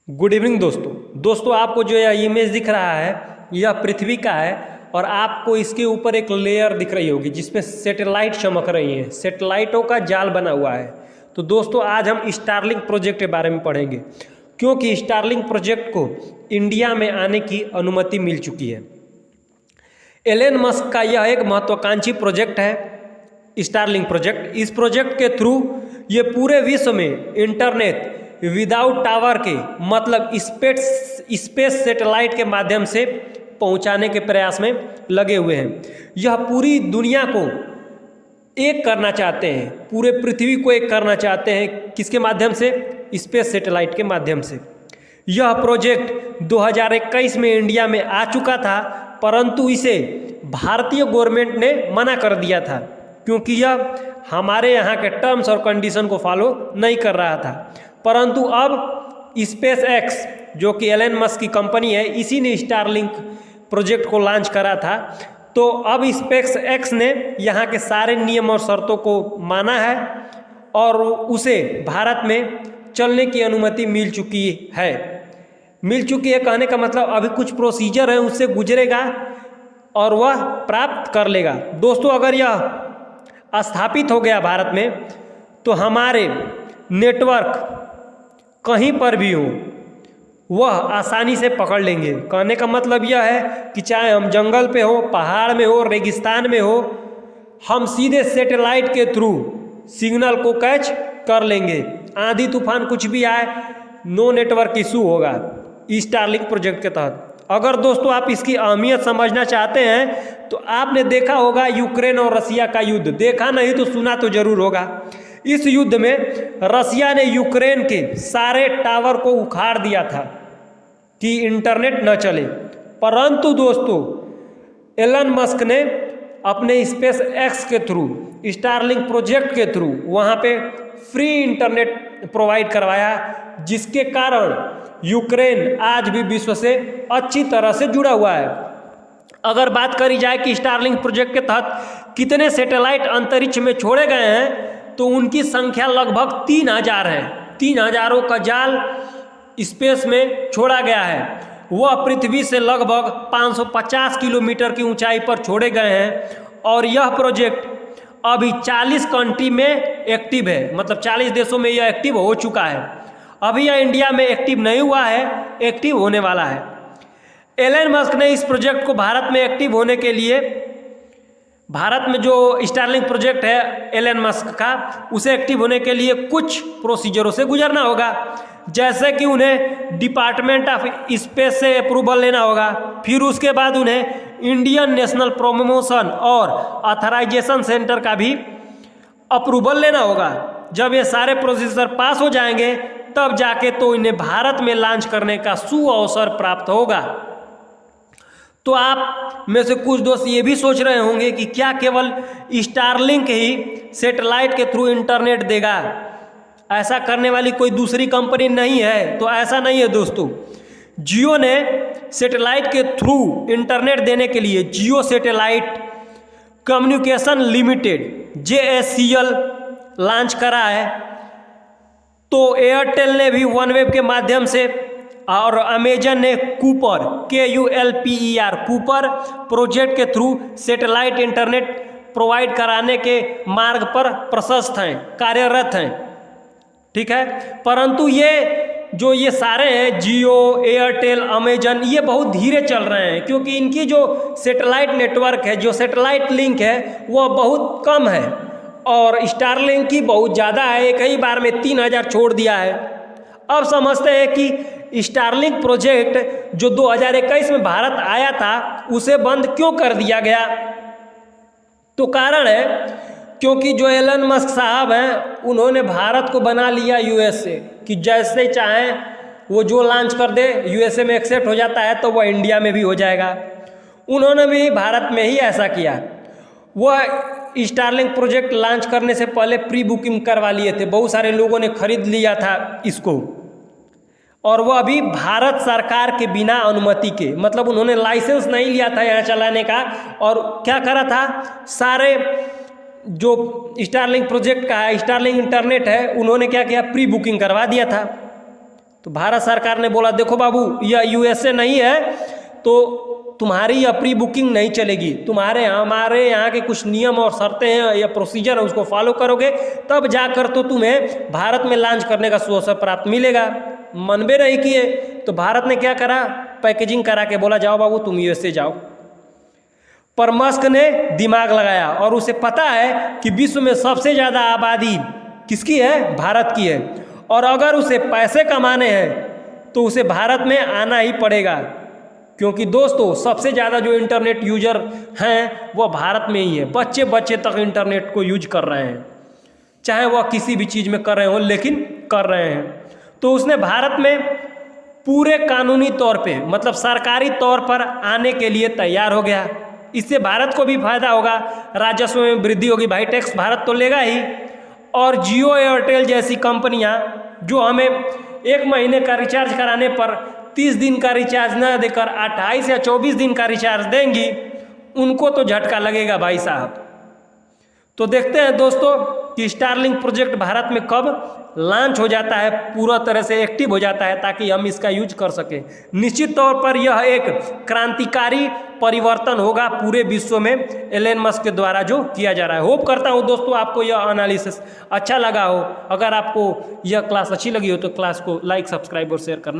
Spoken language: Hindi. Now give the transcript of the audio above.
गुड इवनिंग दोस्तों आपको जो यह इमेज दिख रहा है यह पृथ्वी का है और आपको इसके ऊपर एक लेयर दिख रही होगी जिसमें सैटेलाइट चमक रही हैं। सैटेलाइटों का जाल बना हुआ है। तो दोस्तों आज हम स्टारलिंक प्रोजेक्ट के बारे में पढ़ेंगे क्योंकि स्टारलिंक प्रोजेक्ट को इंडिया में आने की अनुमति मिल चुकी है। एलन मस्क का यह एक महत्वाकांक्षी प्रोजेक्ट है स्टारलिंक प्रोजेक्ट। इस प्रोजेक्ट के थ्रू ये पूरे विश्व में इंटरनेट विदाउट टावर के मतलब स्पेस सैटेलाइट के माध्यम से पहुंचाने के प्रयास में लगे हुए हैं। यह पूरी दुनिया को एक करना चाहते हैं, पूरे पृथ्वी को एक करना चाहते हैं। किसके माध्यम से? स्पेस सैटेलाइट के माध्यम से। यह प्रोजेक्ट 2021 में इंडिया में आ चुका था, परंतु इसे भारतीय गवर्नमेंट ने मना कर दिया था क्योंकि यह हमारे यहाँ के टर्म्स और कंडीशन को फॉलो नहीं कर रहा था। परंतु अब स्पेस एक्स जो कि एलन मस्क की कंपनी है, इसी ने स्टारलिंक प्रोजेक्ट को लॉन्च करा था। तो अब स्पेस एक्स ने यहाँ के सारे नियम और शर्तों को माना है और उसे भारत में चलने की अनुमति मिल चुकी है। कहने का मतलब अभी कुछ प्रोसीजर है उससे गुजरेगा और वह प्राप्त कर लेगा। दोस्तों अगर यह स्थापित हो गया भारत में तो हमारे नेटवर्क कहीं पर भी हो वह आसानी से पकड़ लेंगे। कहने का मतलब यह है कि चाहे हम जंगल पे हो, पहाड़ में हो, रेगिस्तान में हो, हम सीधे सैटेलाइट के थ्रू सिग्नल को कैच कर लेंगे। आंधी तूफान कुछ भी आए, नो नेटवर्क इशू होगा स्टारलिंक प्रोजेक्ट के तहत। अगर दोस्तों आप इसकी अहमियत समझना चाहते हैं तो आपने देखा होगा यूक्रेन और रसिया का युद्ध, देखा नहीं तो सुना तो जरूर होगा। इस युद्ध में रसिया ने यूक्रेन के सारे टावर को उखाड़ दिया था कि इंटरनेट न चले, परंतु दोस्तों एलन मस्क ने अपने स्पेस एक्स के थ्रू स्टारलिंक प्रोजेक्ट के थ्रू वहाँ पे फ्री इंटरनेट प्रोवाइड करवाया, जिसके कारण यूक्रेन आज भी विश्व से अच्छी तरह से जुड़ा हुआ है। अगर बात करी जाए कि स्टारलिंक प्रोजेक्ट के तहत कितने सैटेलाइट अंतरिक्ष में छोड़े गए हैं तो उनकी संख्या लगभग 3000 है। 3000 का जाल स्पेस में छोड़ा गया है। वह पृथ्वी से लगभग 550 किलोमीटर की ऊंचाई पर छोड़े गए हैं और यह प्रोजेक्ट अभी 40 कंट्री में एक्टिव है, मतलब 40 देशों में यह एक्टिव हो चुका है। अभी यह इंडिया में एक्टिव नहीं हुआ है, एक्टिव होने वाला है। एलन मस्क ने इस प्रोजेक्ट को भारत में एक्टिव होने के लिए, भारत में जो स्टारलिंक प्रोजेक्ट है एलन मस्क का, उसे एक्टिव होने के लिए कुछ प्रोसीजरों से गुजरना होगा। जैसे कि उन्हें डिपार्टमेंट ऑफ स्पेस से अप्रूवल लेना होगा, फिर उसके बाद उन्हें इंडियन नेशनल प्रमोशन और ऑथराइजेशन सेंटर का भी अप्रूवल लेना होगा। जब ये सारे प्रोसीजर पास हो जाएंगे तब जाके तो इन्हें भारत में लॉन्च करने का सुअवसर प्राप्त होगा। तो आप में से कुछ दोस्त ये भी सोच रहे होंगे कि क्या केवल स्टारलिंक ही सैटेलाइट के थ्रू इंटरनेट देगा, ऐसा करने वाली कोई दूसरी कंपनी नहीं है। तो ऐसा नहीं है दोस्तों। जियो ने सैटेलाइट के थ्रू इंटरनेट देने के लिए Jio satellite communication limited JSCL launch करा है। तो एयरटेल ने भी OneWeb के माध्यम से और अमेजन ने कूपर कूपर प्रोजेक्ट के थ्रू सैटेलाइट इंटरनेट प्रोवाइड कराने के मार्ग पर प्रशस्त हैं, कार्यरत हैं। ठीक है, परंतु ये सारे हैं जियो, एयरटेल, अमेजन, ये बहुत धीरे चल रहे हैं क्योंकि इनकी जो सैटेलाइट नेटवर्क है, जो सैटेलाइट लिंक है, वह बहुत कम है और स्टारलिंक की बहुत ज़्यादा है। एक ही बार में 3000 छोड़ दिया है। अब समझते हैं कि स्टारलिंक प्रोजेक्ट जो 2021 में भारत आया था उसे बंद क्यों कर दिया गया। तो कारण है क्योंकि जो एलन मस्क साहब हैं उन्होंने भारत को बना लिया USA कि जैसे चाहें वो जो लॉन्च कर दे, USA में एक्सेप्ट हो जाता है तो वह इंडिया में भी हो जाएगा। उन्होंने भी भारत में ही ऐसा किया। वह स्टारलिंक प्रोजेक्ट लॉन्च करने से पहले प्री बुकिंग करवा लिए थे, बहुत सारे लोगों ने खरीद लिया था इसको, और वह अभी भारत सरकार के बिना अनुमति के, मतलब उन्होंने लाइसेंस नहीं लिया था यहाँ चलाने का। और क्या करा था, सारे जो स्टारलिंक प्रोजेक्ट का है, स्टारलिंक इंटरनेट है, उन्होंने क्या किया, प्री बुकिंग करवा दिया था। तो भारत सरकार ने बोला देखो बाबू यह यूएसए नहीं है तो तुम्हारी यह प्री बुकिंग नहीं चलेगी, हमारे यहाँ के कुछ नियम और शर्तें हैं या प्रोसीजर है उसको फॉलो करोगे तब जाकर तो तुम्हें भारत में लॉन्च करने का अवसर प्राप्त मिलेगा। मनबे नहीं किए तो भारत ने क्या करा, पैकेजिंग करा के बोला जाओ बाबू तुम यूएसए जाओ। पर मस्क ने दिमाग लगाया और उसे पता है कि विश्व में सबसे ज़्यादा आबादी किसकी है, भारत की है, और अगर उसे पैसे कमाने हैं तो उसे भारत में आना ही पड़ेगा, क्योंकि दोस्तों सबसे ज़्यादा जो इंटरनेट यूजर हैं वो भारत में ही है। बच्चे बच्चे तक इंटरनेट को यूज कर रहे हैं, चाहे वह किसी भी चीज़ में कर रहे हो लेकिन कर रहे हैं। तो उसने भारत में पूरे कानूनी तौर पे मतलब सरकारी तौर पर आने के लिए तैयार हो गया। इससे भारत को भी फायदा होगा, राजस्व में वृद्धि होगी, भाई टैक्स भारत तो लेगा ही। और जियो एयरटेल जैसी कंपनियां जो हमें 1 महीने का रिचार्ज कराने पर 30 दिन का रिचार्ज न देकर 28 या 24 दिन का रिचार्ज देंगी, उनको तो झटका लगेगा भाई साहब। तो देखते हैं दोस्तों कि स्टारलिंक प्रोजेक्ट भारत में कब लॉन्च हो जाता है, पूरा तरह से एक्टिव हो जाता है ताकि हम इसका यूज कर सकें। निश्चित तौर पर यह एक क्रांतिकारी परिवर्तन होगा पूरे विश्व में एलन मस्क के द्वारा जो किया जा रहा है। होप करता हूँ दोस्तों आपको यह एनालिसिस अच्छा लगा हो। अगर आपको यह क्लास अच्छी लगी हो तो क्लास को लाइक, सब्सक्राइब और शेयर करना